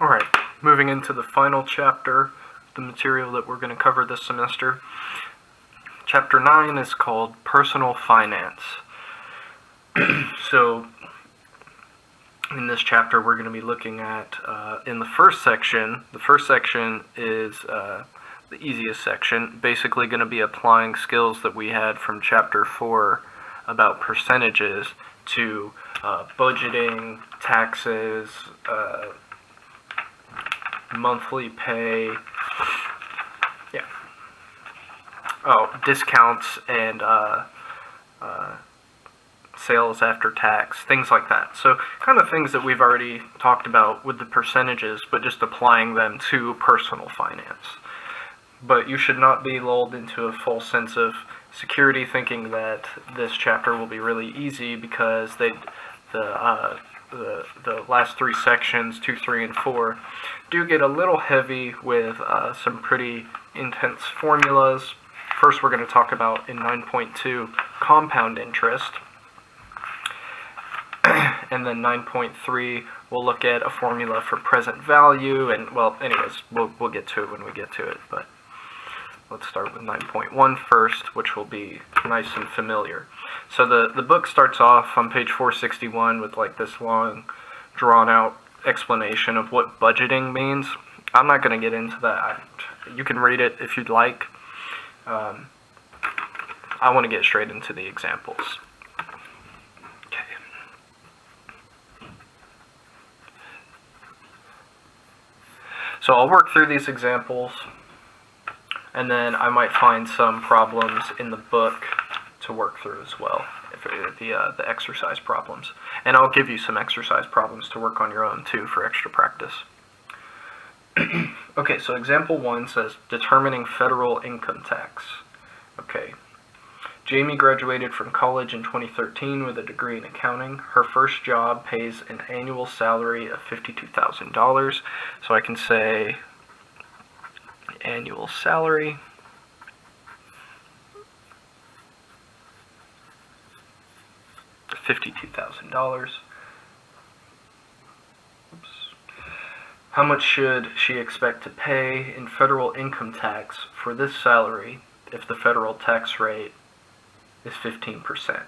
Alright, moving into the final chapter, the material that we're going to cover this semester. Chapter 9 is called Personal Finance. So, in this chapter we're going to be looking at, in the first section is the easiest section, basically going to be applying skills that we had from chapter 4 about percentages to budgeting, taxes, monthly pay, discounts and sales after tax, things like that. So kind of things that we've already talked about with the percentages, but just applying them to personal finance. But you should not be lulled into a false sense of security thinking that this chapter will be really easy, because the last three sections, 2, 3, and 4, do get a little heavy with some pretty intense formulas. First, we're going to talk about in 9.2 compound interest, and then 9.3 we'll look at a formula for present value, and well, anyways, we'll get to it when we get to it, but let's start with 9.1 first, which will be nice and familiar. So the book starts off on page 461 with like this long, drawn-out explanation of what budgeting means. I'm not going to get into that. You can read it if you'd like. I want to get straight into the examples. Okay. So I'll work through these examples, and then I might find some problems in the book to work through as well, the exercise problems. And I'll give you some exercise problems to work on your own too for extra practice. Okay, so example 1 says determining federal income tax. Okay. Jamie graduated from college in 2013 with a degree in accounting. Her first job pays an annual salary of $52,000. So I can say annual salary $52,000. How much should she expect to pay in federal income tax for this salary if the federal tax rate is 15%?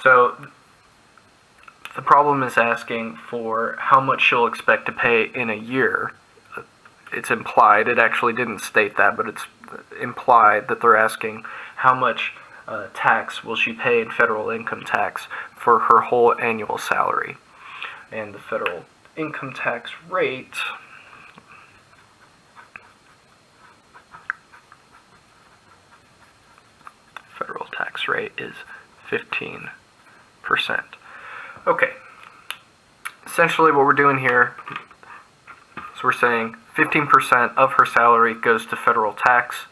So the problem is asking for how much she'll expect to pay in a year. It's implied, it actually didn't state that, but it's implied that they're asking how much tax will she pay in federal income tax for her whole annual salary. And the federal income tax rate is 15%. Okay. Essentially what we're doing here is we're saying 15% of her salary goes to federal tax.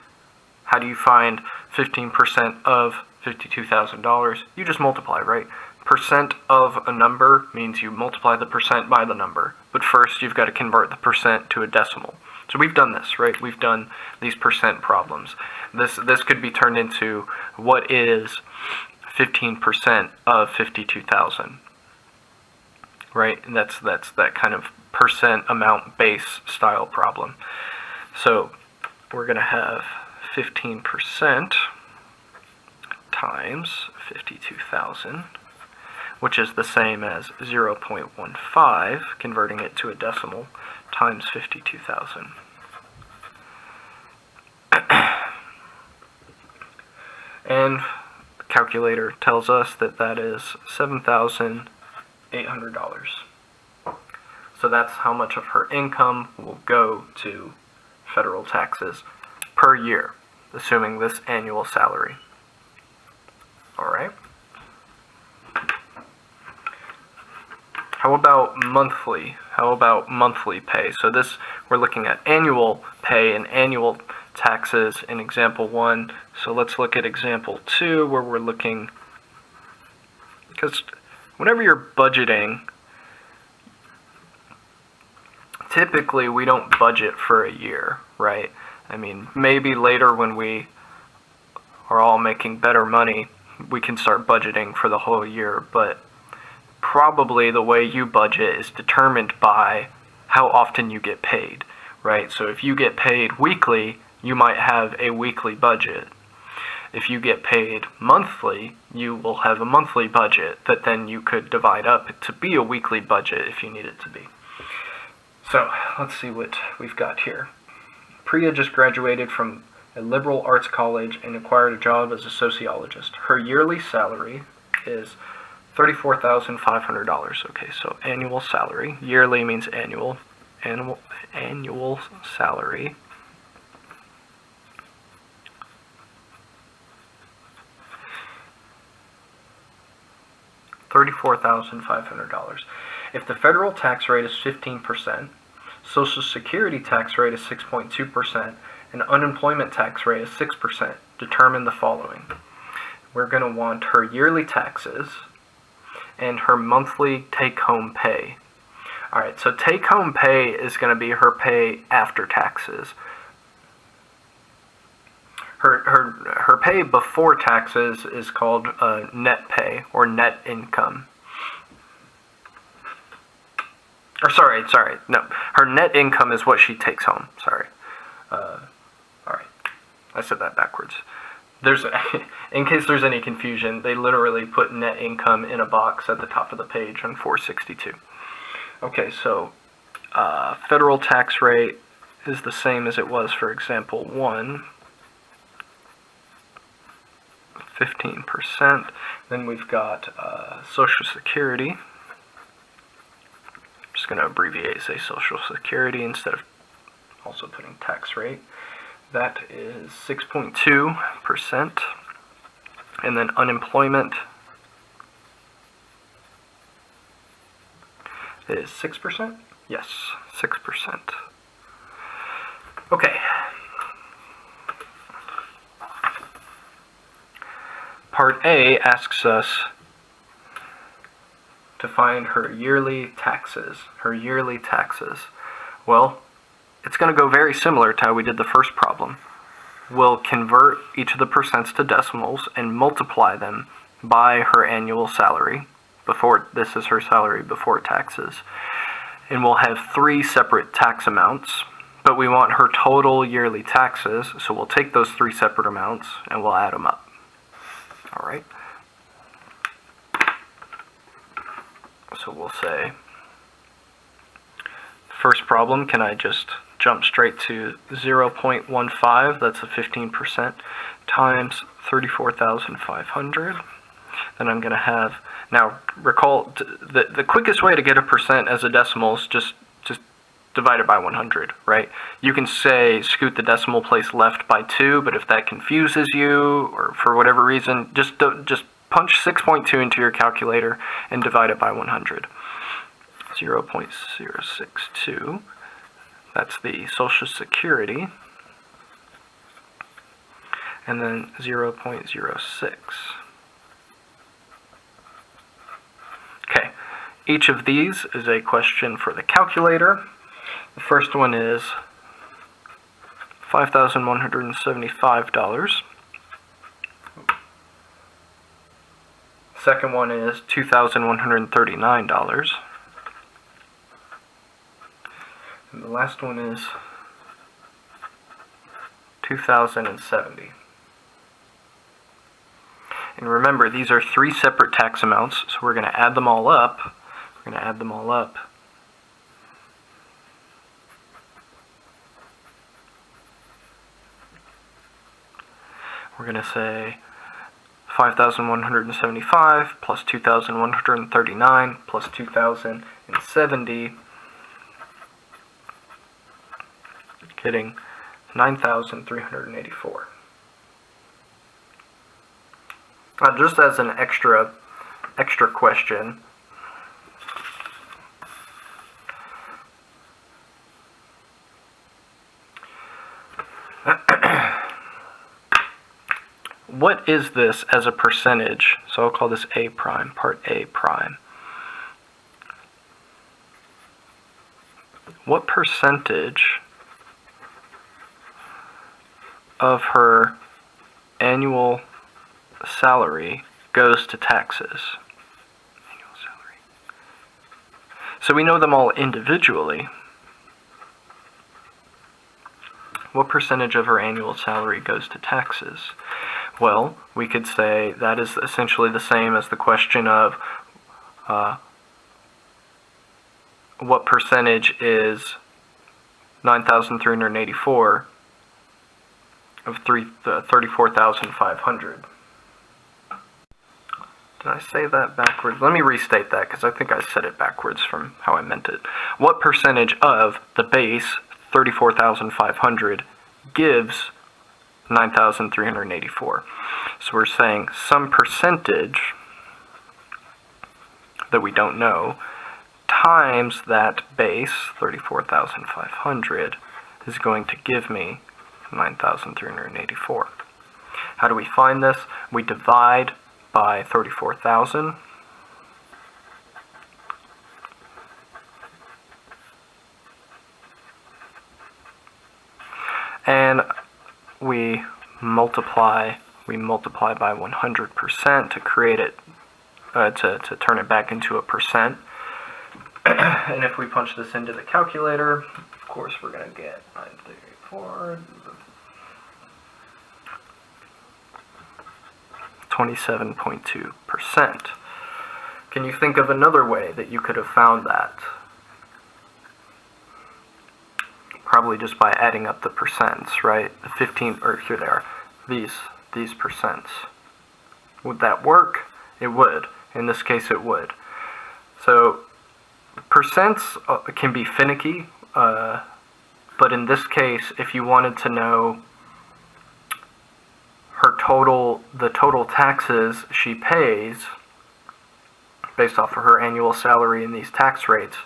How do you find 15% of $52,000? You just multiply, right? Percent of a number means you multiply the percent by the number. But first you've got to convert the percent to a decimal. So we've done this, right? We've done these percent problems. This could be turned into what is 15% of 52,000, right? And that's that kind of percent amount base style problem. So we're going to have 15% times 52,000, which is the same as 0.15, converting it to a decimal, times 52,000. And the calculator tells us that that is $7,800. So that's how much of her income will go to federal taxes per year, assuming this annual salary. Alright? How about monthly? How about monthly pay? So this, we're looking at annual pay and annual taxes in example 1. So let's look at example 2, where we're looking, because whenever you're budgeting, typically we don't budget for a year, right? I mean, maybe later when we are all making better money, we can start budgeting for the whole year, but probably the way you budget is determined by how often you get paid, right? So if you get paid weekly, you might have a weekly budget. If you get paid monthly, you will have a monthly budget that then you could divide up to be a weekly budget if you need it to be. So let's see what we've got here. Priya just graduated from a liberal arts college and acquired a job as a sociologist. Her yearly salary is $34,500. Okay, so annual salary. Yearly means annual. Annual salary. $34,500. If the federal tax rate is 15%, Social Security tax rate is 6.2%, and unemployment tax rate is 6%, determine the following. We're going to want her yearly taxes and her monthly take-home pay. Alright, so take-home pay is going to be her pay after taxes. Her pay before taxes is called net pay or net income. Or sorry, no. Her net income is what she takes home. Sorry. Alright, I said that backwards. In case there's any confusion, they literally put net income in a box at the top of the page on 462. Okay, so federal tax rate is the same as it was for example 1. 15%. Then we've got Social Security. I'm just going to abbreviate, say Social Security instead of also putting tax rate. That is 6.2%. And then unemployment is 6%? Yes, 6%. Okay. Part A asks us to find her yearly taxes. Well, it's going to go very similar to how we did the first problem. We'll convert each of the percents to decimals and multiply them by her annual salary. This is her salary before taxes. And we'll have 3 separate tax amounts, but we want her total yearly taxes, so we'll take those 3 separate amounts and we'll add them up. All right. So we'll say, first problem, can I just jump straight to 0.15, that's a 15%, times 34,500. Then I'm going to have, now recall, the quickest way to get a percent as a decimal is just divide it by 100, right? You can say scoot the decimal place left by 2, but if that confuses you or for whatever reason, just punch 6.2 into your calculator and divide it by 100. 0.062, that's the Social Security, and then 0.06. Okay, each of these is a question for the calculator. The first one is $5,175. Second one is $2,139. And the last one is $2,070. And remember, these are 3 separate tax amounts, so we're going to add them all up. We're going to say 5,175 plus 2,139 plus 2,070, getting 9,384. Just as an extra question, what is this as a percentage? So I'll call this A prime, part A prime. What percentage of her annual salary goes to taxes? Annual salary. So we know them all individually. What percentage of her annual salary goes to taxes? Well, we could say that is essentially the same as the question of what percentage is 9,384 of 34,500. Did I say that backwards? Let me restate that because I think I said it backwards from how I meant it. What percentage of the base 34,500 gives 9,384? So we're saying some percentage that we don't know times that base 34,500 is going to give me 9,384. How do we find this? We divide by 34,000. And we multiply by 100% to create it, to turn it back into a percent. And if we punch this into the calculator, of course we're going to get 934, 27.2%. Can you think of another way that you could have found that? Probably just by adding up the percents, right? The 15, or here they are, these percents. Would that work? It would. In this case, it would. So percents can be finicky, but in this case, if you wanted to know the total taxes she pays based off of her annual salary and these tax rates,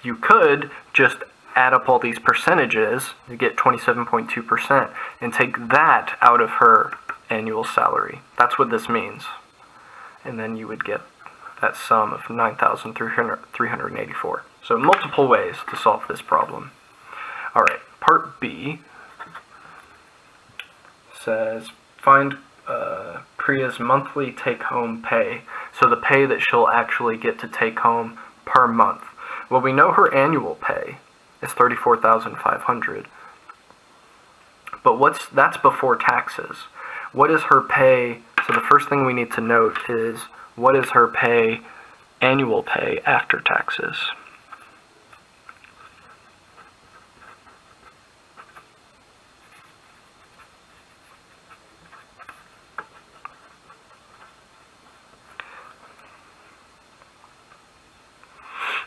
you could just add up all these percentages to get 27.2% and take that out of her annual salary. That's what this means. And then you would get that sum of 9,384. So multiple ways to solve this problem. All right, part B says find Priya's monthly take-home pay. So the pay that she'll actually get to take home per month. Well, we know her annual pay is 34,500. But that's before taxes. What is her pay? So the first thing we need to note is what is her pay, annual pay after taxes?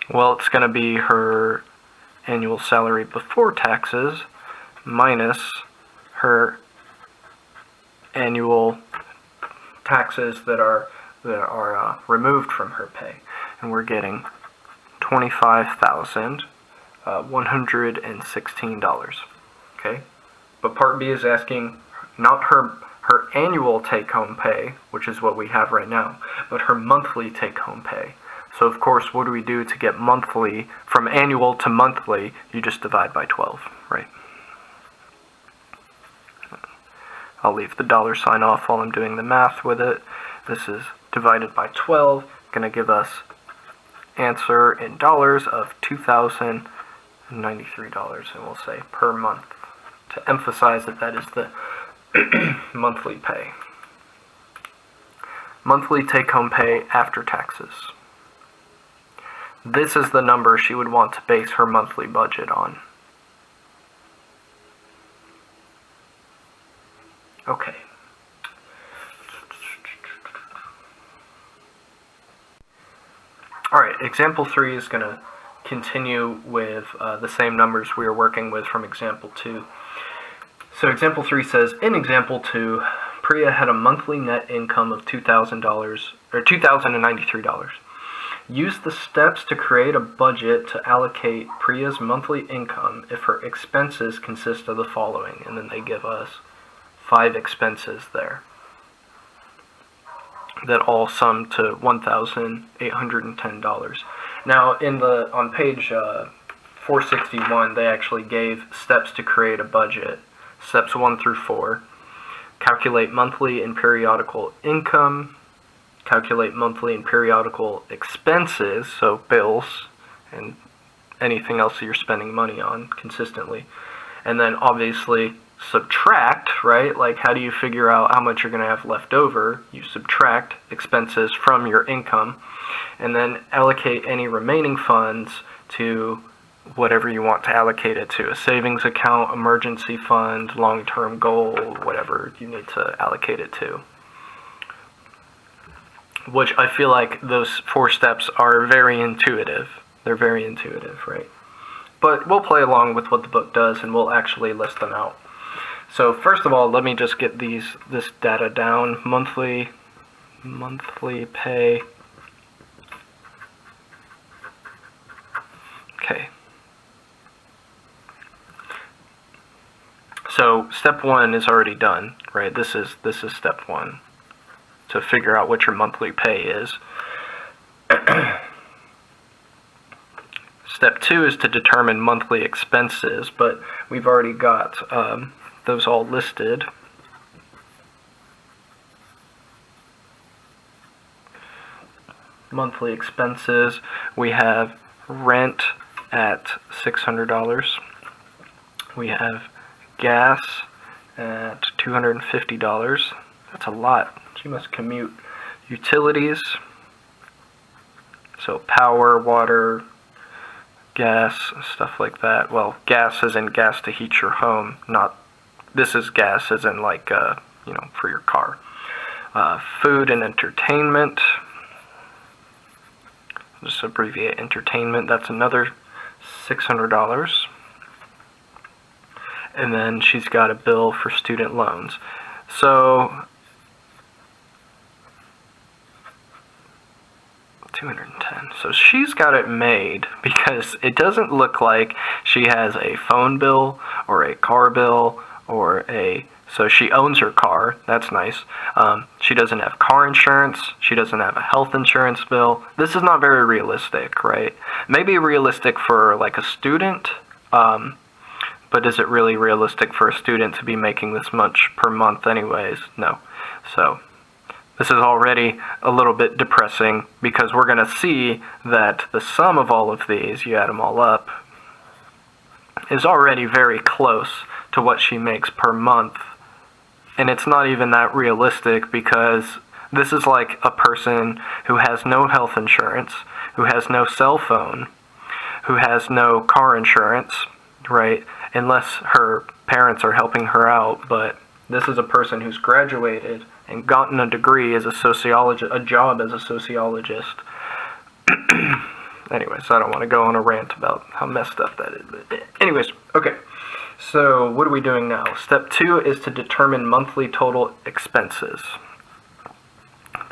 Well, it's going to be her annual salary before taxes minus her annual taxes that are removed from her pay, and we're getting $25,116. Okay, but part B is asking not her annual take-home pay, which is what we have right now, but her monthly take-home pay. So of course, what do we do to get monthly from annual to monthly? You just divide by 12, right? I'll leave the dollar sign off while I'm doing the math with it. This is divided by 12, going to give us answer in dollars of $2,093, and we'll say per month to emphasize that is the monthly pay. Monthly take-home pay after taxes. This is the number she would want to base her monthly budget on. Okay. Alright, example 3 is going to continue with the same numbers we were working with from example 2. So example 3 says, in example 2, Priya had a monthly net income of $2,000 or $2,093. Use the steps to create a budget to allocate Priya's monthly income if her expenses consist of the following, and then they give us 5 expenses there that all sum to $1,810. Now, on page 461, they actually gave steps to create a budget. Steps 1 through 4. Calculate monthly and periodical income. Calculate monthly and periodical expenses, so bills, and anything else that you're spending money on consistently. And then obviously subtract, right? Like, how do you figure out how much you're going to have left over? You subtract expenses from your income, and then allocate any remaining funds to whatever you want to allocate it to. A savings account, emergency fund, long-term goal, whatever you need to allocate it to. Which I feel like those 4 steps are very intuitive. They're very intuitive, right? But we'll play along with what the book does, and we'll actually list them out. So first of all, let me just get this data down. Monthly pay. Okay. So step 1 is already done, right? This is step 1, to figure out what your monthly pay is. Step 2 is to determine monthly expenses, but we've already got those all listed. Monthly expenses, we have rent at $600. We have gas at $250. That's a lot. She must commute. Utilities, so power, water, gas, stuff like that. Well, gas as in gas to heat your home, not, this is gas as in like, for your car. Food and entertainment, just abbreviate entertainment, that's another $600. And then she's got a bill for student loans. So, 210. So she's got it made, because it doesn't look like she has a phone bill or a car bill or so she owns her car. That's nice. She doesn't have car insurance. She doesn't have a health insurance bill. This is not very realistic, right? Maybe realistic for like a student, but is it really realistic for a student to be making this much per month anyways? No. So this is already a little bit depressing, because we're going to see that the sum of all of these, you add them all up, is already very close to what she makes per month. And it's not even that realistic, because this is like a person who has no health insurance, who has no cell phone, who has no car insurance, right? Unless her parents are helping her out. But this is a person who's graduated and gotten a degree as a sociologist, a job as a sociologist. Anyways, I don't want to go on a rant about how messed up that is. But anyways, okay. So what are we doing now? Step 2 is to determine monthly total expenses.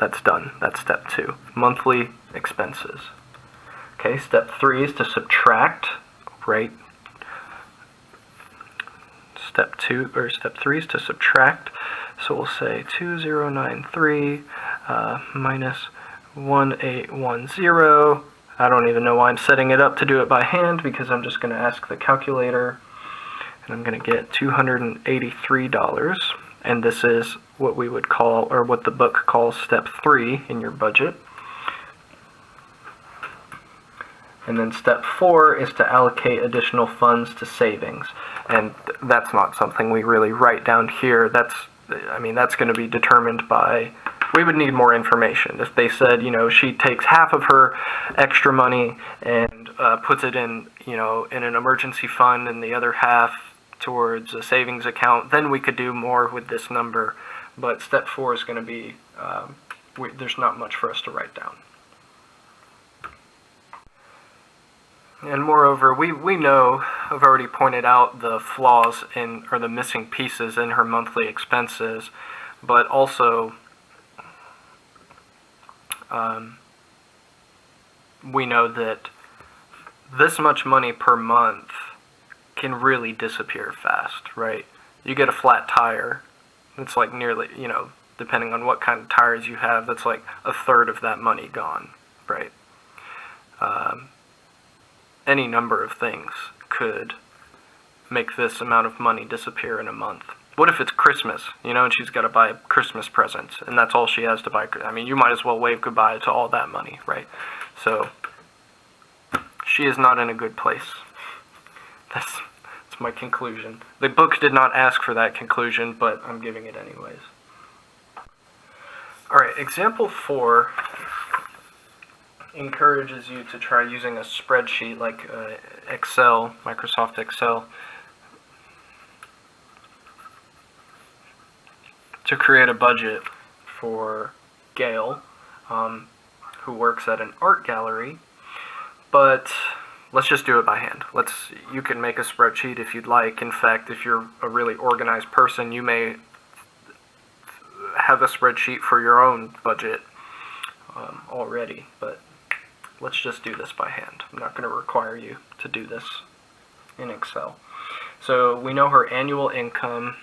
That's done. That's step 2. Monthly expenses. Okay, step 3 is to subtract, right? Step 3 is to subtract. So we'll say 2093 minus 1810. I don't even know why I'm setting it up to do it by hand, because I'm just going to ask the calculator, and I'm going to get $283. And this is what we would call, or what the book calls, step 3 in your budget. And then step 4 is to allocate additional funds to savings. And that's not something we really write down here. That's going to be determined by, we would need more information. If they said, she takes half of her extra money and puts it in, in an emergency fund, and the other half towards a savings account, then we could do more with this number. But step 4 is going to be, there's not much for us to write down. And moreover, we know, I've already pointed out the flaws or the missing pieces in her monthly expenses, but also we know that this much money per month can really disappear fast, right? You get a flat tire, it's like nearly, depending on what kind of tires you have, that's like a third of that money gone, right? Any number of things could make this amount of money disappear in a month. What if it's Christmas, and she's got to buy Christmas presents, and that's all she has to buy? I mean, you might as well wave goodbye to all that money, right? So she is not in a good place. That's my conclusion. The book did not ask for that conclusion, but I'm giving it anyways. Alright, example 4 encourages you to try using a spreadsheet like Excel, Microsoft Excel, to create a budget for Gail, who works at an art gallery, but let's just do it by hand. You can make a spreadsheet if you'd like. In fact, if you're a really organized person, you may have a spreadsheet for your own budget already, but let's just do this by hand. I'm not going to require you to do this in Excel. So we know her annual income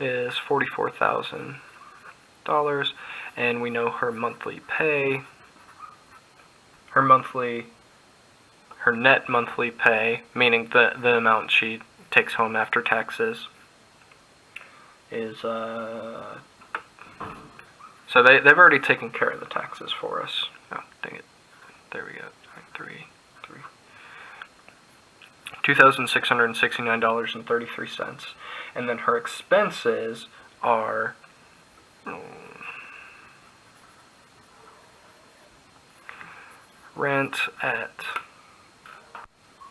is $44,000, and we know her monthly pay, her net monthly pay, meaning the amount she takes home after taxes, is so they've already taken care of the taxes for us. Oh, dang it. There we go. $2,669.33, and then her expenses are rent at,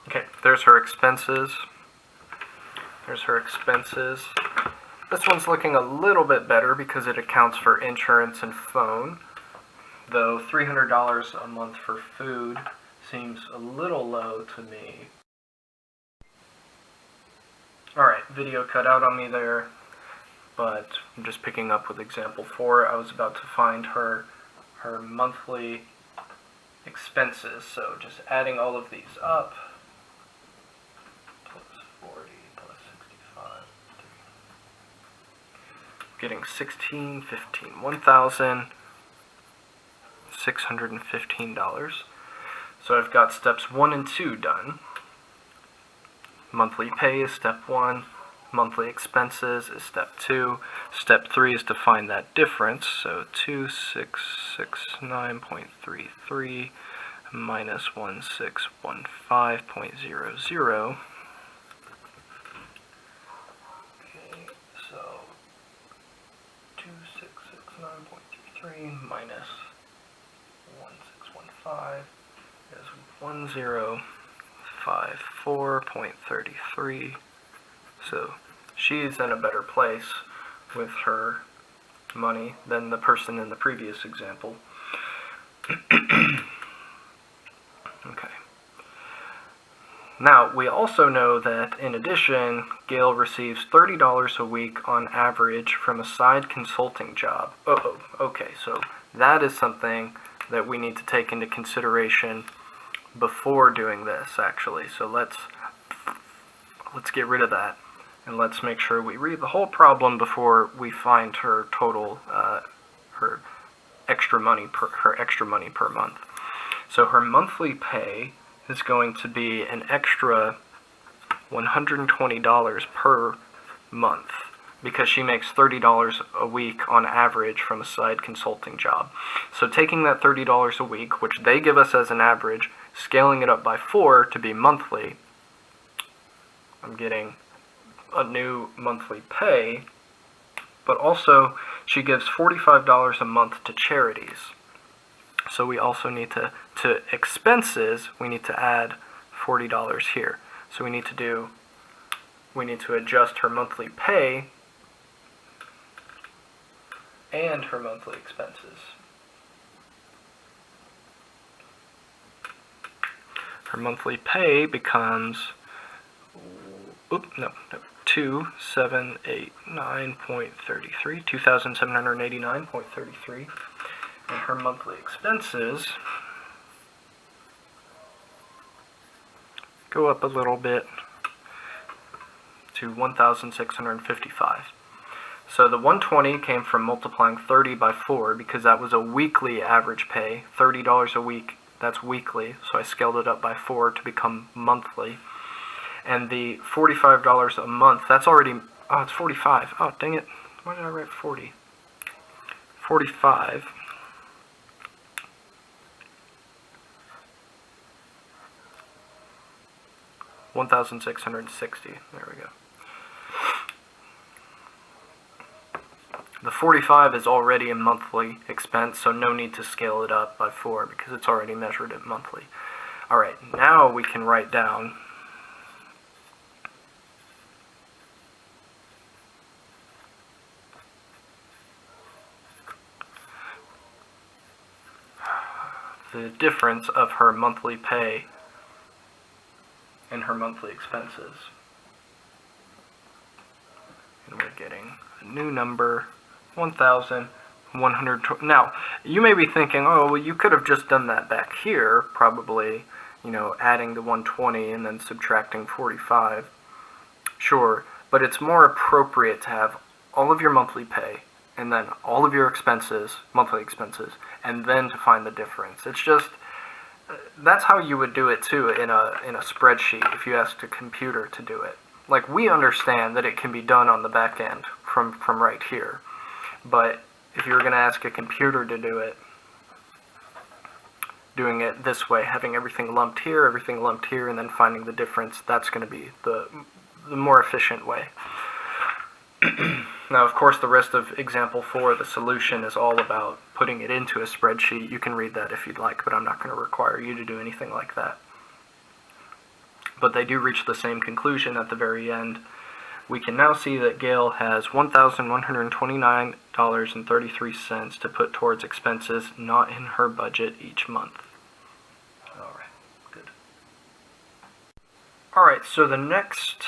okay, there's her expenses. This one's looking a little bit better because it accounts for insurance and phone, though $300 a month for food seems a little low to me. Alright, video cut out on me there, but I'm just picking up with example 4. I was about to find her monthly expenses, so just adding all of these up, plus 40, plus 65, getting $1,615. So I've got steps 1 and 2 done. Monthly pay is step 1, monthly expenses is step 2. Step 3 is to find that difference, so 2669.33 minus 1615.00. Okay, so 2669.33 minus 1615 is 1054.33. So she's in a better place with her money than the person in the previous example. Okay. Now, we also know that, in addition, Gail receives $30 a week on average from a side consulting job. Okay, so that is something that we need to take into consideration before doing this, actually. So let's get rid of that, and let's make sure we read the whole problem before we find her total, her extra money per month. So her monthly pay is going to be an extra $120 per month because she makes $30 a week on average from a side consulting job. So taking that $30 a week, which they give us as an average, scaling it up by 4 to be monthly, I'm getting a new monthly pay, but also she gives $45 a month to charities. So we also need to expenses, we need to add $40 here. So we need to adjust her monthly pay and her monthly expenses. Her monthly pay becomes, $2,789.33, and her monthly expenses go up a little bit to $1,655. So the 120 came from multiplying 30 by 4 because that was a weekly average pay. $30 a week, that's weekly, so I scaled it up by 4 to become monthly. And the $45 a month, that's already, it's 45. Oh, dang it. Why did I write 40? 45 $1,660. There we go. The 45 is already a monthly expense, so no need to scale it up by 4 because it's already measured at monthly. Alright, now we can write down the difference of her monthly pay and her monthly expenses. And we're getting a new number, 1,120. Now, you may be thinking, oh, well, you could have just done that back here, probably, adding the 120 and then subtracting 45. Sure, but it's more appropriate to have all of your monthly pay and then all of your expenses, monthly expenses, and then to find the difference. It's just, that's how you would do it too in a spreadsheet if you asked a computer to do it. Like, we understand that it can be done on the back end from right here, but if you're going to ask a computer to do it, doing it this way, having everything lumped here, and then finding the difference, that's going to be the more efficient way. Now, of course, the rest of example 4, the solution, is all about putting it into a spreadsheet. You can read that if you'd like, but I'm not going to require you to do anything like that. But they do reach the same conclusion at the very end. We can now see that Gail has $1,129.33 to put towards expenses not in her budget each month. Alright, good. Alright, so the next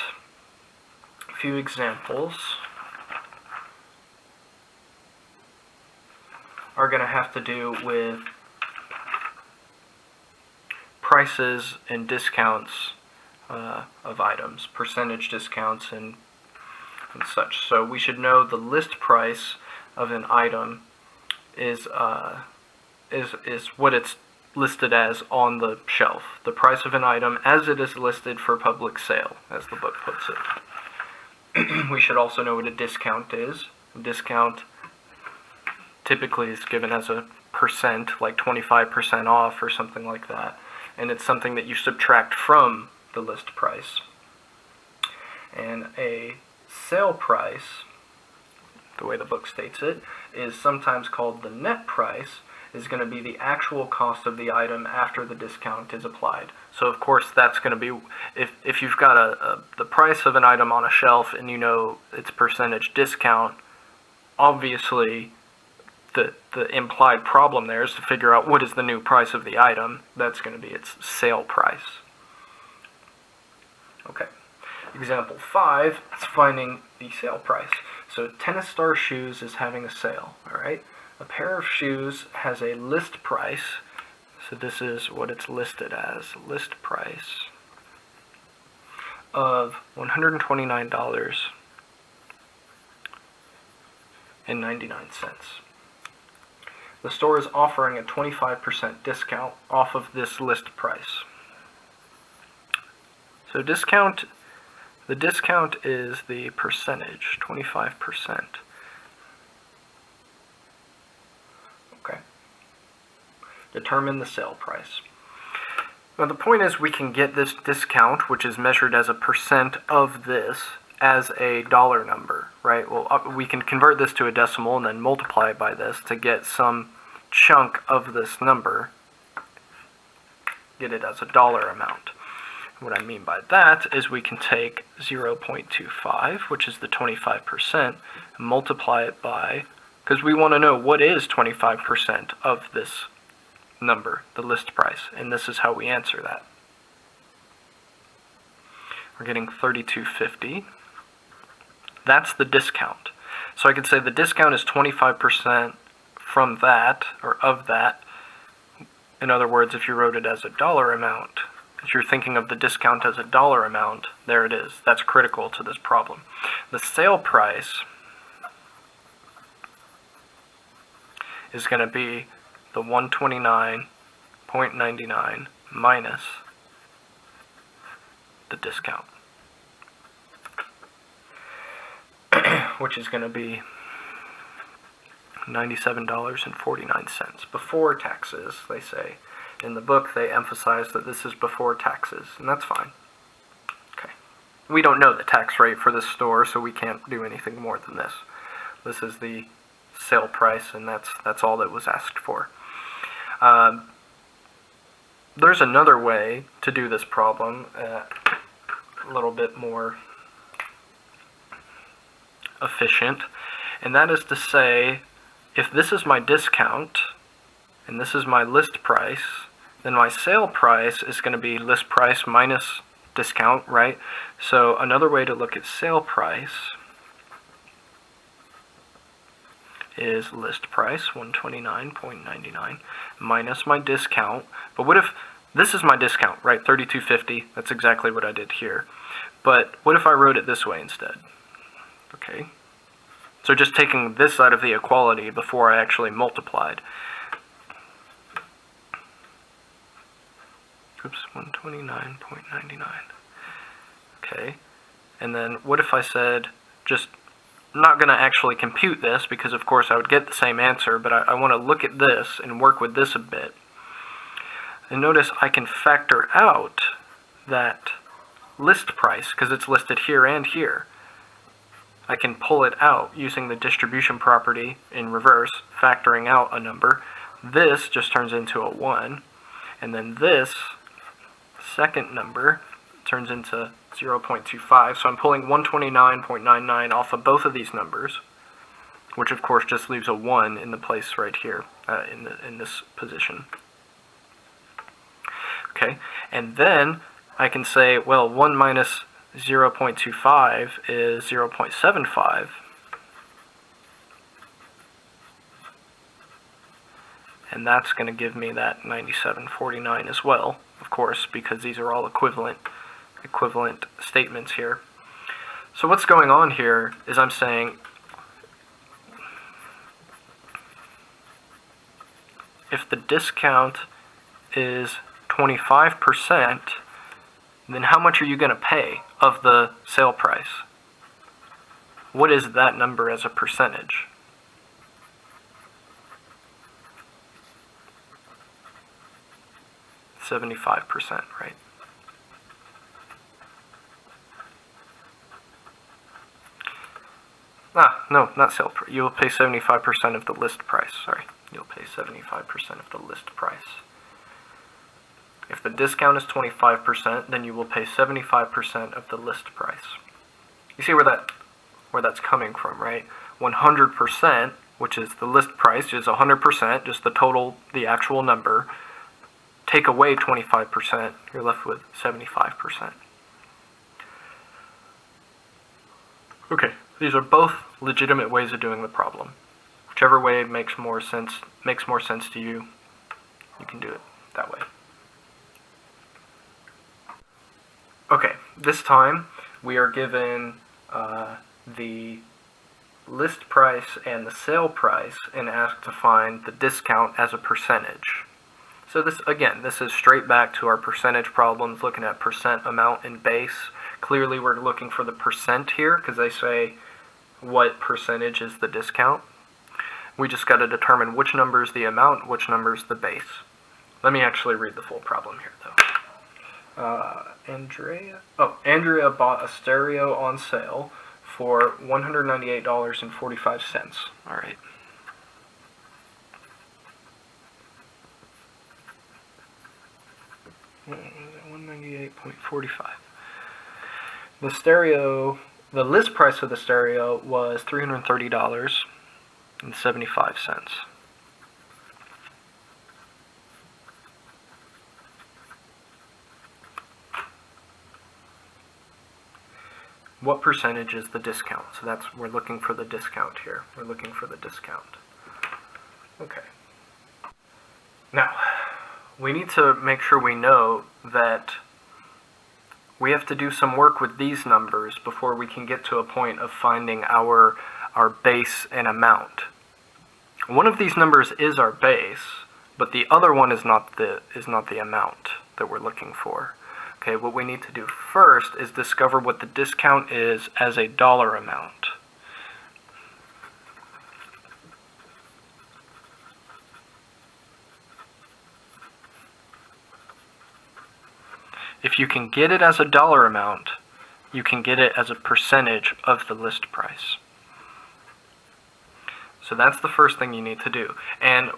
few examples are going to have to do with prices and discounts of items, percentage discounts and such. So we should know the list price of an item is what it's listed as on the shelf. The price of an item as it is listed for public sale, as the book puts it. We should also know what a discount is. A discount typically is given as a percent, like 25% off or something like that. And it's something that you subtract from the list price. And a sale price, the way the book states it, is sometimes called the net price, is going to be the actual cost of the item after the discount is applied. So of course that's going to be, if you've got the price of an item on a shelf and you know its percentage discount, obviously the implied problem there is to figure out what is the new price of the item. That's going to be its sale price. Okay. Example 5 is finding the sale price. So Tennis Star Shoes is having a sale, alright? A pair of shoes has a list price, so this is what it's listed as, list price of $129.99. The store is offering a 25% discount off of this list price. So the discount is the percentage, 25%. Okay. Determine the sale price. Now the point is we can get this discount, which is measured as a percent of this, as a dollar number, right? Well, we can convert this to a decimal and then multiply it by this to get some chunk of this number, get it as a dollar amount. What I mean by that is we can take 0.25, which is the 25%, and multiply it by, because we want to know what is 25% of this number, the list price, and this is how we answer that. We're getting $32.50. That's the discount. So I could say the discount is 25% from that, or of that. In other words, if you wrote it as a dollar amount, if you're thinking of the discount as a dollar amount, there it is. That's critical to this problem. The sale price is going to be the $129.99 minus the discount, which is going to be $97.49 before taxes, they say. In the book, they emphasize that this is before taxes, and that's fine. Okay. We don't know the tax rate for this store, so we can't do anything more than this. This is the sale price, and that's all that was asked for. There's another way to do this problem, a little bit more efficient, and that is to say, if this is my discount and this is my list price, then my sale price is going to be list price minus discount, right? So another way to look at sale price is list price, $129.99, minus my discount. But what if this is my discount, right? $32.50. That's exactly what I did here. But what if I wrote it this way instead? Okay. So just taking this out of the equality before I actually multiplied. Oops, 129.99. Okay. And then what if I said, just, I'm not going to actually compute this because of course I would get the same answer, but I want to look at this and work with this a bit. And notice I can factor out that list price because it's listed here and here. I can pull it out using the distribution property in reverse, factoring out a number. This just turns into a 1, and then this second number turns into 0.25. So I'm pulling 129.99 off of both of these numbers, which of course just leaves a 1 in the place right here in this position. Okay, and then I can say, well, 1 minus 0.25 is 0.75. And that's going to give me that 97.49 as well, of course, because these are all equivalent statements here. So what's going on here is I'm saying if the discount is 25%, then how much are you going to pay of the sale price? What is that number as a percentage? %, right? No, not sale price. You will pay 75% of the list price. Sorry, you'll pay 75% of the list price. If the discount is 25%, then you will pay 75% of the list price. You see where that's coming from, right? 100%, which is the list price, is 100%, just the total, the actual number. Take away 25%, you're left with 75%. Okay, these are both legitimate ways of doing the problem. Whichever way makes more sense to you, you can do it that way. Okay, this time we are given the list price and the sale price and asked to find the discount as a percentage. So this is straight back to our percentage problems, looking at percent, amount, and base. Clearly we're looking for the percent here because they say what percentage is the discount. We just got to determine which number is the amount, which number is the base. Let me actually read the full problem here though. Andrea bought a stereo on sale for $198.45. All right. $198.45. The list price of the stereo was $330.75. What percentage is the discount? So we're looking for the discount here. We're looking for the discount. Okay. Now, we need to make sure we know that we have to do some work with these numbers before we can get to a point of finding our base and amount. One of these numbers is our base, but the other one is not the amount that we're looking for. Okay, what we need to do first is discover what the discount is as a dollar amount. if you can get it as a dollar amount, you can get it as a percentage of the list price. So that's the first thing you need to do. And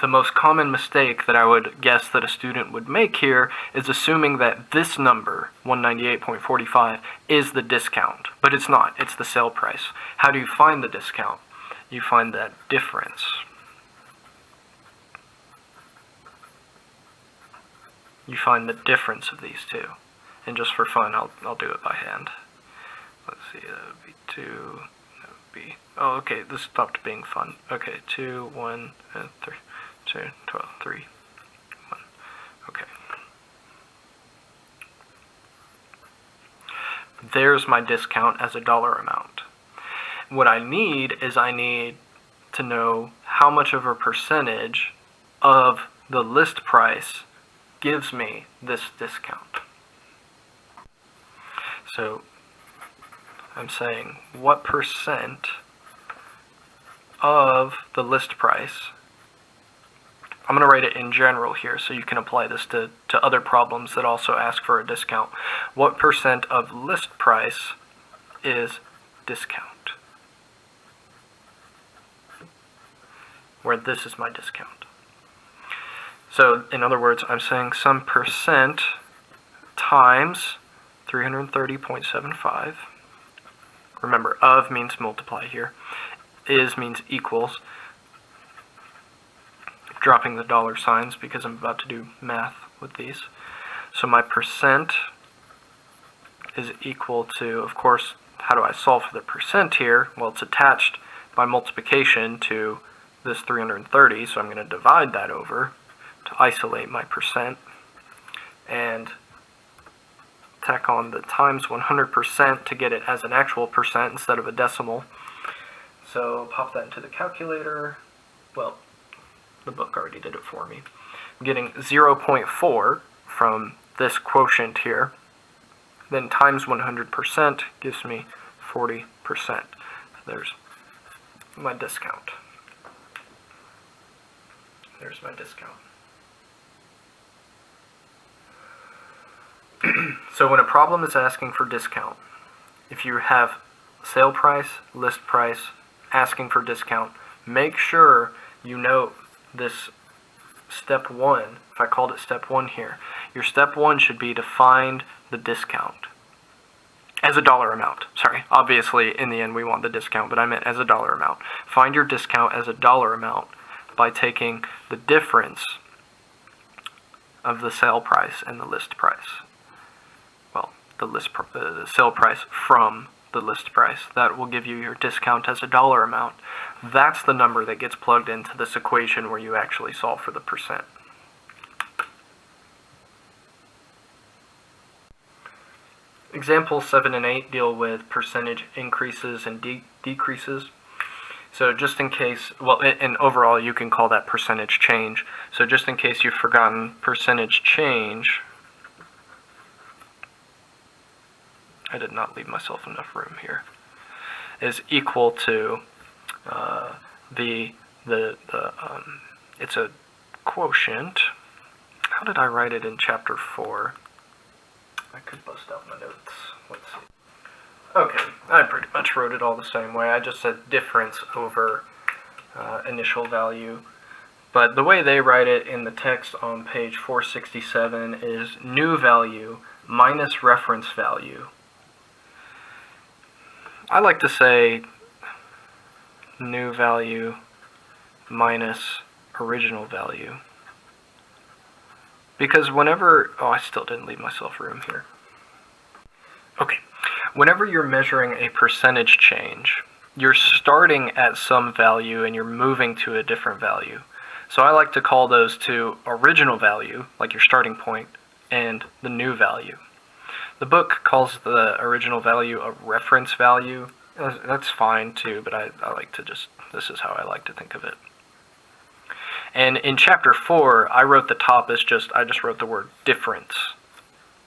the most common mistake that I would guess that a student would make here is assuming that this number, 198.45, is the discount. But it's not. It's the sale price. How do you find the discount? You find that difference. You find the difference of these two. And just for fun, I'll do it by hand. Let's see, that would be 2, that would be, oh, okay, this stopped being fun. Okay, 2, 1, 3, 2, 12, 3, 1, okay. There's my discount as a dollar amount. What I need is I need to know how much of a percentage of the list price gives me this discount. So I'm saying what percent of the list price, I'm going to write it in general here so you can apply this to other problems that also ask for a discount. What percent of list price is discount? Where this is my discount. So in other words, I'm saying some percent times 330.75. Remember, of means multiply here. Is means equals. Dropping the dollar signs because I'm about to do math with these. So my percent is equal to, of course, how do I solve for the percent here? Well, it's attached by multiplication to this 330, so I'm going to divide that over to isolate my percent. And tack on the times 100% to get it as an actual percent instead of a decimal. So pop that into the calculator. Well, the book already did it for me. I'm getting 0.4 from this quotient here. Then times 100% gives me 40%. There's my discount. There's my discount. So when a problem is asking for discount, if you have sale price, list price, asking for discount, make sure you note this step 1. If I called it step 1 here, your step 1 should be to find the discount as a dollar amount. Sorry, obviously in the end we want the discount, but I meant as a dollar amount. Find your discount as a dollar amount by taking the difference of the sale price and the list price. Well, the sale price from the list price. That will give you your discount as a dollar amount. That's the number that gets plugged into this equation where you actually solve for the percent. Examples 7 and 8 deal with percentage increases and decreases. So just in case, well, and overall you can call that percentage change. So just in case you've forgotten, percentage change, I did not leave myself enough room here, is equal to it's a quotient. How did I write it in chapter 4? I could bust out my notes. Let's see. Okay, I pretty much wrote it all the same way. I just said difference over initial value. But the way they write it in the text on page 467 is new value minus reference value. I like to say new value minus original value. Because whenever, oh, I still didn't leave myself room here. Okay, whenever you're measuring a percentage change, you're starting at some value and you're moving to a different value. So I like to call those two original value, like your starting point, and the new value. The book calls the original value a reference value. That's fine too, but I like to just, this is how I like to think of it. And in chapter 4, I wrote the top as I just wrote the word difference,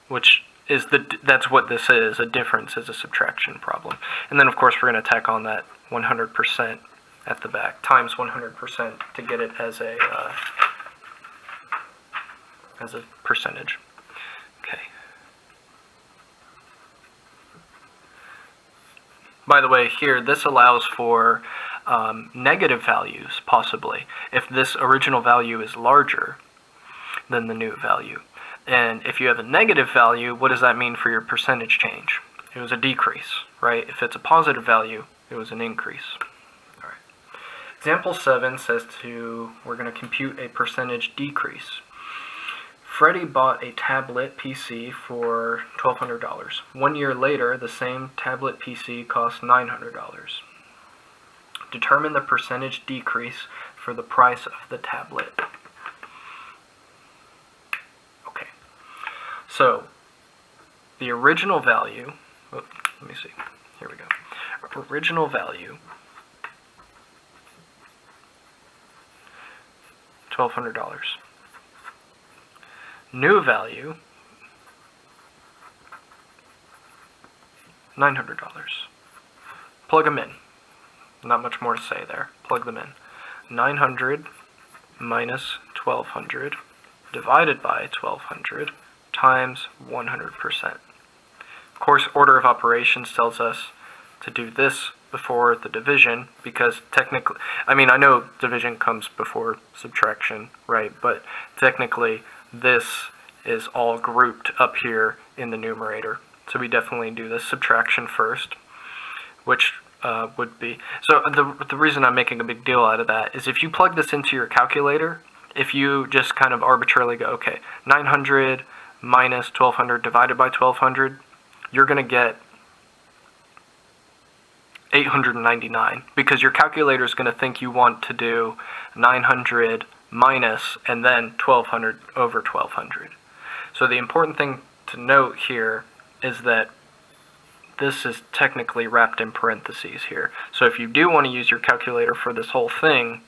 which is that's what this is. A difference is a subtraction problem. And then of course we're going to tack on that 100% at the back, times 100% to get it as a percentage. Okay. By the way, here, this allows for negative values, possibly, if this original value is larger than the new value. And if you have a negative value, what does that mean for your percentage change? It was a decrease, right? If it's a positive value, it was an increase. All right. Example 7 says we're going to compute a percentage decrease. Freddie bought a tablet PC for $1,200. 1 year later, the same tablet PC cost $900. Determine the percentage decrease for the price of the tablet. Okay, so the original value, let me see, here we go. Original value, $1,200. New value, $900. Plug them in. Not much more to say there. Plug them in. 900 minus 1,200 divided by 1,200 times 100%. Of course, order of operations tells us to do this before the division, because technically, I mean, I know division comes before subtraction, right? But technically, this is all grouped up here in the numerator. So we definitely do the subtraction first, which would be, so the reason I'm making a big deal out of that is if you plug this into your calculator, if you just kind of arbitrarily go, okay, 900 minus 1,200 divided by 1,200, you're going to get 899, because your calculator is going to think you want to do 900 minus and then 1,200 over 1,200. So the important thing to note here is that this is technically wrapped in parentheses here. So if you do want to use your calculator for this whole thing,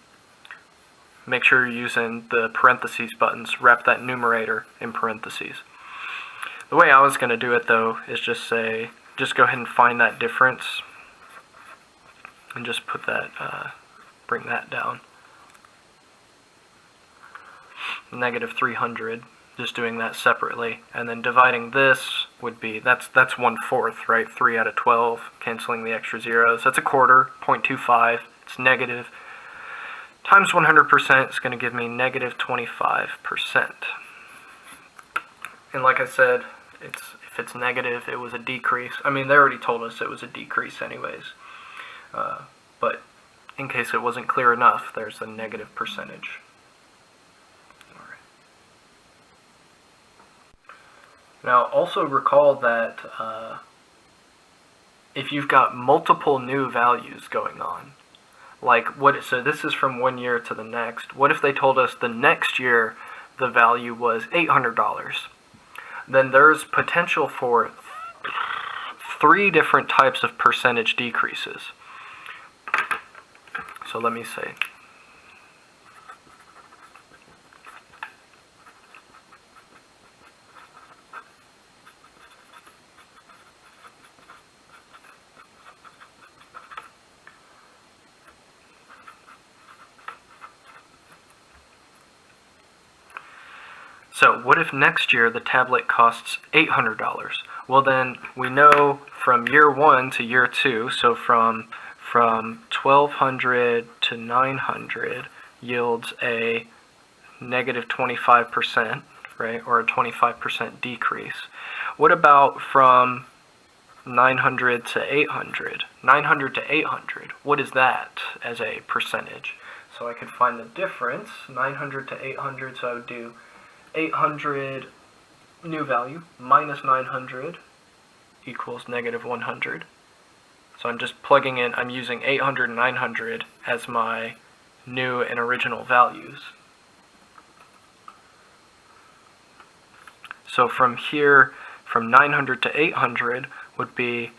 make sure you're using the parentheses buttons. Wrap that numerator in parentheses. The way I was going to do it, though, is just go ahead and find that difference and just put that, bring that down. Negative 300, just doing that separately, and then dividing this would be, that's 1/4, right? 3 out of 12, canceling the extra zeros. That's a quarter, 0.25, it's negative. Times 100% is going to give me negative 25%. And like I said, if it's negative, it was a decrease. I mean, they already told us it was a decrease anyways. But in case it wasn't clear enough, there's a negative percentage. All right. Now, also recall that if you've got multiple new values going on, like so this is from 1 year to the next. What if they told us the next year the value was $800? Then there's potential for 3 different types of percentage decreases. So let me say, so what if next year the tablet costs $800? Well, then we know from year 1 to year 2, so from 1,200 to 900 yields a negative 25%, right, or a 25% decrease. What about from 900 to 800? 900 to 800, what is that as a percentage? So I could find the difference, 900 to 800, so I would do 800 new value minus 900 equals negative 100. So I'm just plugging in, I'm using 800 and 900 as my new and original values. So from here, from 900 to 800 would be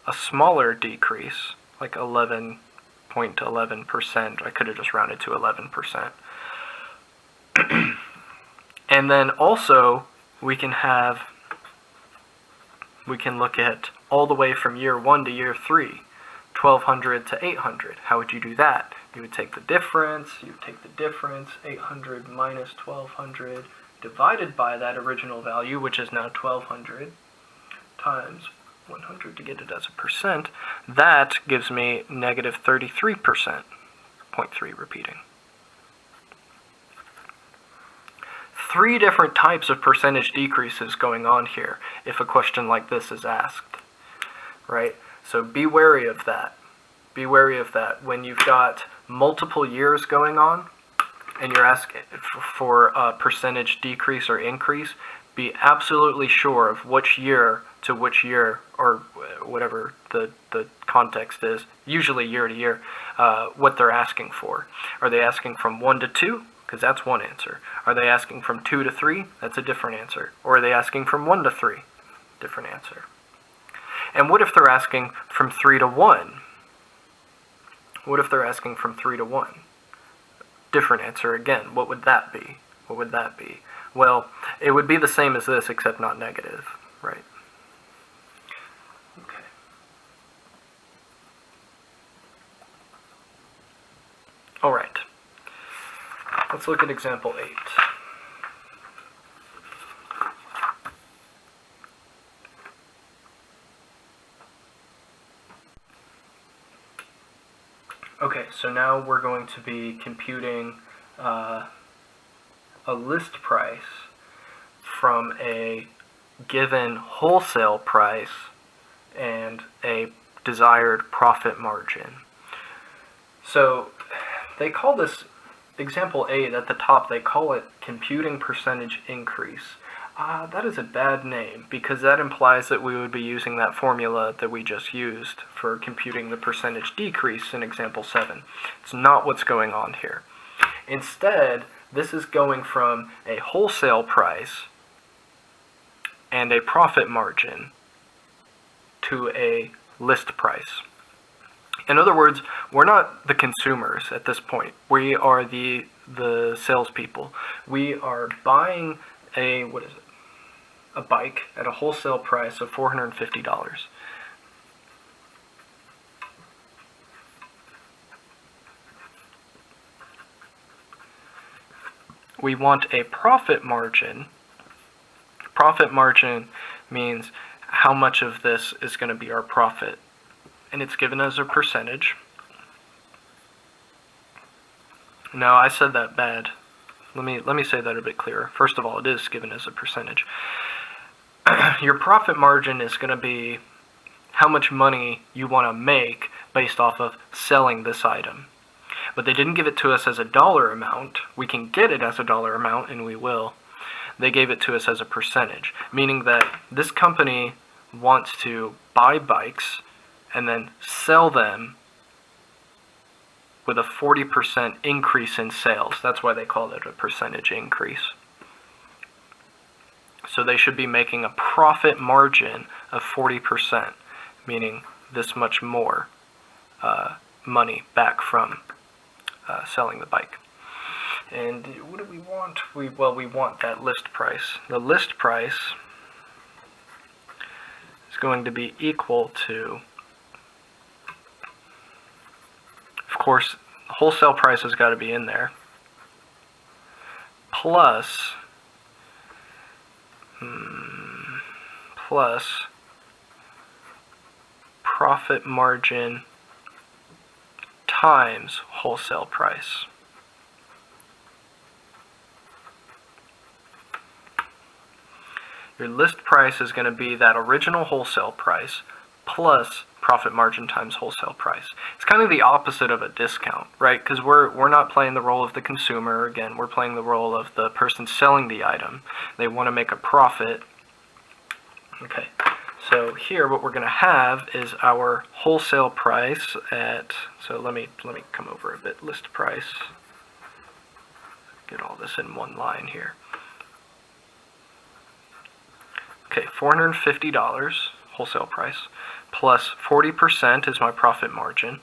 a smaller decrease, like 11.11%. I could have just rounded to 11%. And then also, we can look at all the way from year 1 to year 3, 1,200 to 800. How would you do that? You would take the difference, 800 minus 1,200 divided by that original value, which is now 1,200, times 100 to get it as a percent, that gives me negative 33%, 0.3 repeating. 3 different types of percentage decreases going on here if a question like this is asked, right? So be wary of that. Be wary of that. When you've got multiple years going on and you're asking for a percentage decrease or increase, be absolutely sure of which year to which year, or whatever the context is, usually year to year, what they're asking for. Are they asking from 1 to 2? Because that's one answer. Are they asking from 2 to 3? That's a different answer. Or are they asking from 1 to 3? Different answer. And what if they're asking from 3 to 1? What if they're asking from 3 to 1? Different answer again. What would that be? What would that be? Well, it would be the same as this, except not negative, right? Okay. All right. Let's look at example 8. Okay, so now we're going to be computing a list price from a given wholesale price and a desired profit margin. So they call this, example 8 at the top, they call it computing percentage increase. That is a bad name, because that implies that we would be using that formula that we just used for computing the percentage decrease in example 7. It's not what's going on here. Instead, this is going from a wholesale price and a profit margin to a list price. In other words, we're not the consumers at this point. We are the salespeople. We are buying a bike at a wholesale price of $450. We want a profit margin. Profit margin means how much of this is going to be our profit. And it's given as a percentage. No, I said that bad. Let me say that a bit clearer. First of all, it is given as a percentage. Your profit margin is going to be how much money you want to make based off of selling this item. But they didn't give it to us as a dollar amount. We can get it as a dollar amount, and we will. They gave it to us as a percentage, meaning that this company wants to buy bikes and then sell them with a 40% increase in sales. That's why they call it a percentage increase. So they should be making a profit margin of 40%, meaning this much more money back from selling the bike. And what do we want? We want that list price. The list price is going to be equal to, of course, the wholesale price has got to be in there, plus profit margin times wholesale price. Your list price is going to be that original wholesale price plus profit margin times wholesale price. It's kind of the opposite of a discount, right? Because we're not playing the role of the consumer. Again, we're playing the role of the person selling the item. They want to make a profit. Okay, so here what we're going to have is our wholesale price at, so let me come over a bit, list price, get all this in one line here. Okay, $450 wholesale price, plus 40% is my profit margin,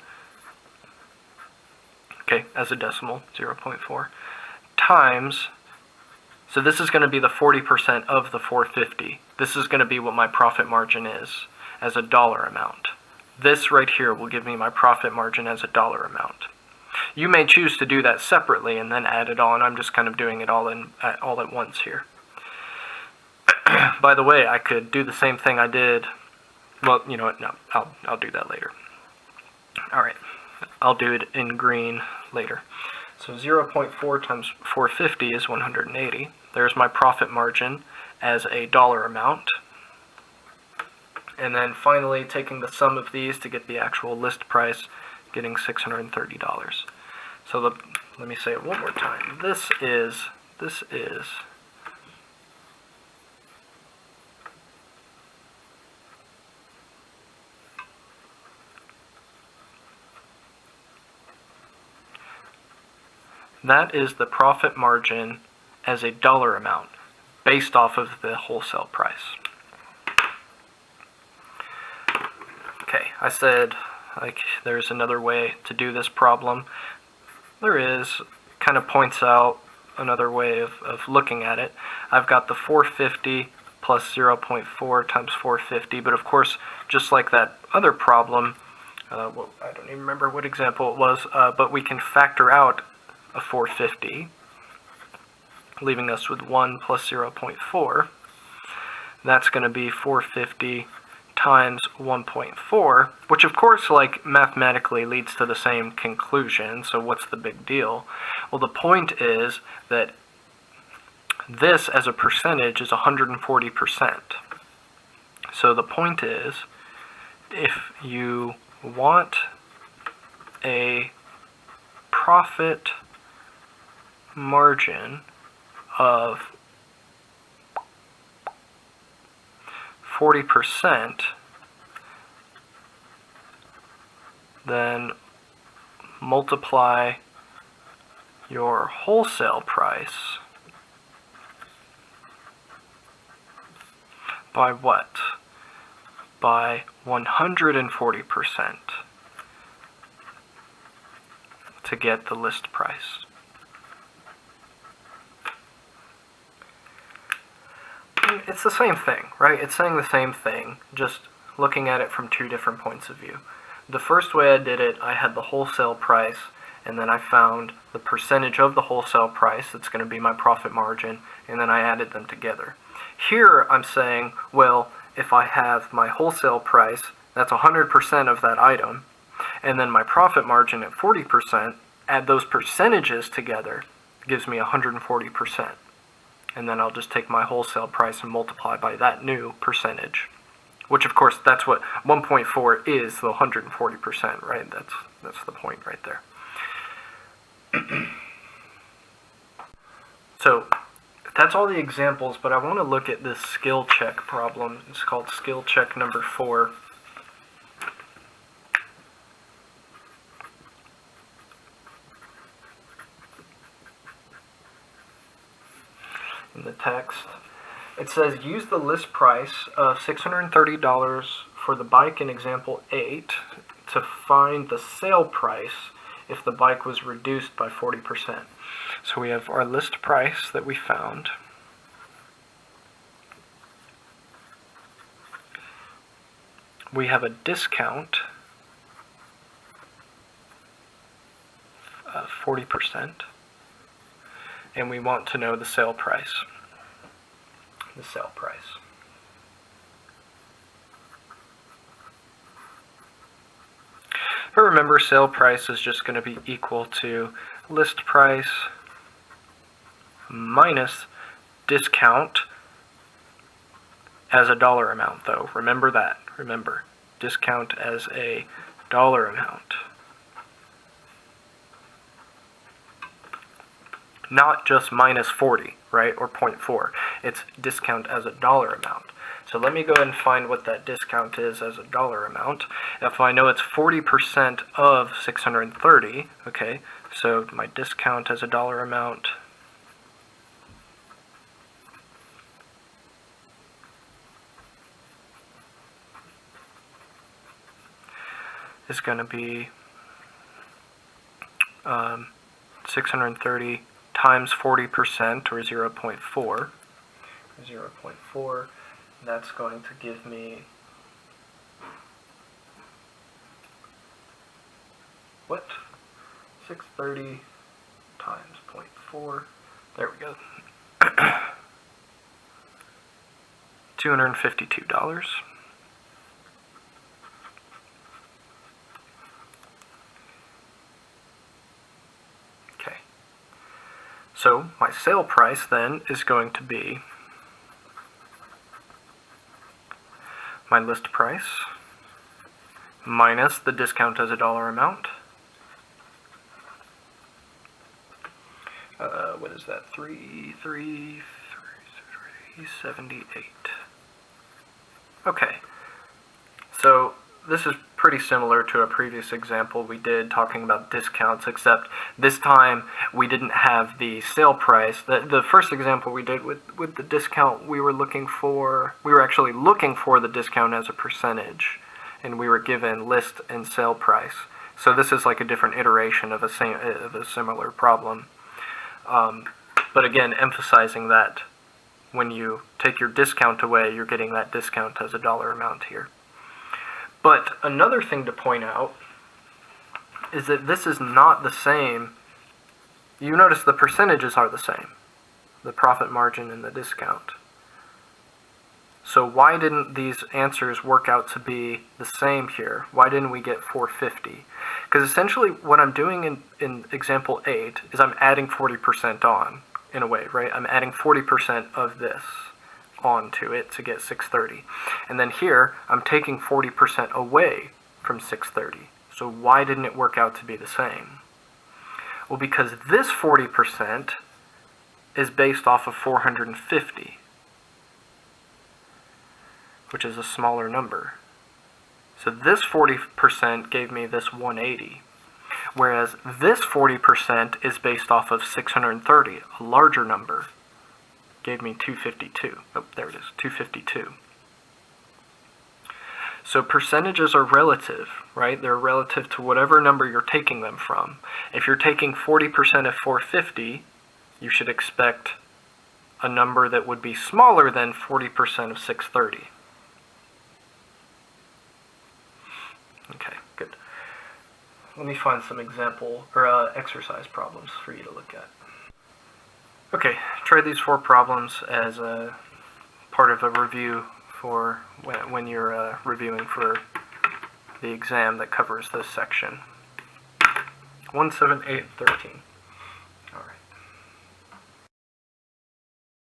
okay, as a decimal, 0.4, times, so this is going to be the 40% of the 450. This is going to be what my profit margin is as a dollar amount. This right here will give me my profit margin as a dollar amount. You may choose to do that separately and then add it on. I'm just kind of doing it all at once here. By the way, I could do the same thing I did Well, you know what? No, I'll do that later. All right, I'll do it in green later. So 0.4 times 450 is 180. There's my profit margin as a dollar amount. And then finally taking the sum of these to get the actual list price, getting $630. So let me say it one more time. This is that is the profit margin as a dollar amount based off of the wholesale price. Okay, I said like there's another way to do this problem. There is, kind of points out another way of looking at it. I've got the 450 plus 0.4 times 450, but of course, just like that other problem, well, I don't even remember what example it was, but we can factor out a 450, leaving us with 1 plus 0.4. That's going to be 450 times 1.4, which of course, like, mathematically leads to the same conclusion, so what's the big deal? Well, the point is that this as a percentage is 140%. So the point is, if you want a profit margin of 40%, then multiply your wholesale price by what? By 140% to get the list price. It's the same thing, right? It's saying the same thing, just looking at it from two different points of view. The first way I did it, I had the wholesale price, and then I found the percentage of the wholesale price that's going to be my profit margin, and then I added them together. Here I'm saying, well, if I have my wholesale price, that's 100% of that item, and then my profit margin at 40%, add those percentages together, gives me 140%. And then I'll just take my wholesale price and multiply by that new percentage. Which, of course, that's what 1.4 is, the 140%, right? That's the point right there. So, that's all the examples, but I want to look at this skill check problem. It's called skill check number 4. In the text, it says use the list price of $630 for the bike in example 8 to find the sale price if the bike was reduced by 40%. So we have our list price that we found. We have a discount of 40%. And we want to know the sale price. The sale price. But remember, sale price is just going to be equal to list price minus discount as a dollar amount, though. Remember that. Remember, discount as a dollar amount. Not just minus 40, right, or 0.4. It's discount as a dollar amount. So let me go ahead and find what that discount is as a dollar amount. If I know it's 40% of 630, okay, so my discount as a dollar amount is going to be 630 times 40%, or 0.4. 0.4, that's going to give me, what? 630 times 0.4, there we go. $252. So my sale price then is going to be my list price minus the discount as a dollar amount. What is that? 378. Okay. So this is pretty similar to a previous example we did talking about discounts, except this time we didn't have the sale price. The first example we did with the discount, we were actually looking for the discount as a percentage, and we were given list and sale price. So this is like a different iteration of a similar problem. But again, emphasizing that when you take your discount away, you're getting that discount as a dollar amount here. But another thing to point out is that this is not the same. You notice the percentages are the same, the profit margin and the discount. So why didn't these answers work out to be the same here? Why didn't we get 450? Because essentially what I'm doing in example 8 is I'm adding 40% on, in a way, right? I'm adding 40% of this onto it to get 630. And then here, I'm taking 40% away from 630. So why didn't it work out to be the same? Well, because this 40% is based off of 450, which is a smaller number. So this 40% gave me this 180, whereas this 40% is based off of 630, a larger number. Gave me 252. Oh, there it is, 252. So percentages are relative, right? They're relative to whatever number you're taking them from. If you're taking 40% of 450, you should expect a number that would be smaller than 40% of 630. Okay, good. Let me find some example or exercise problems for you to look at. Okay, try these 4 problems as a part of a review for when you're reviewing for the exam that covers this section. 1, 7, 8, 13.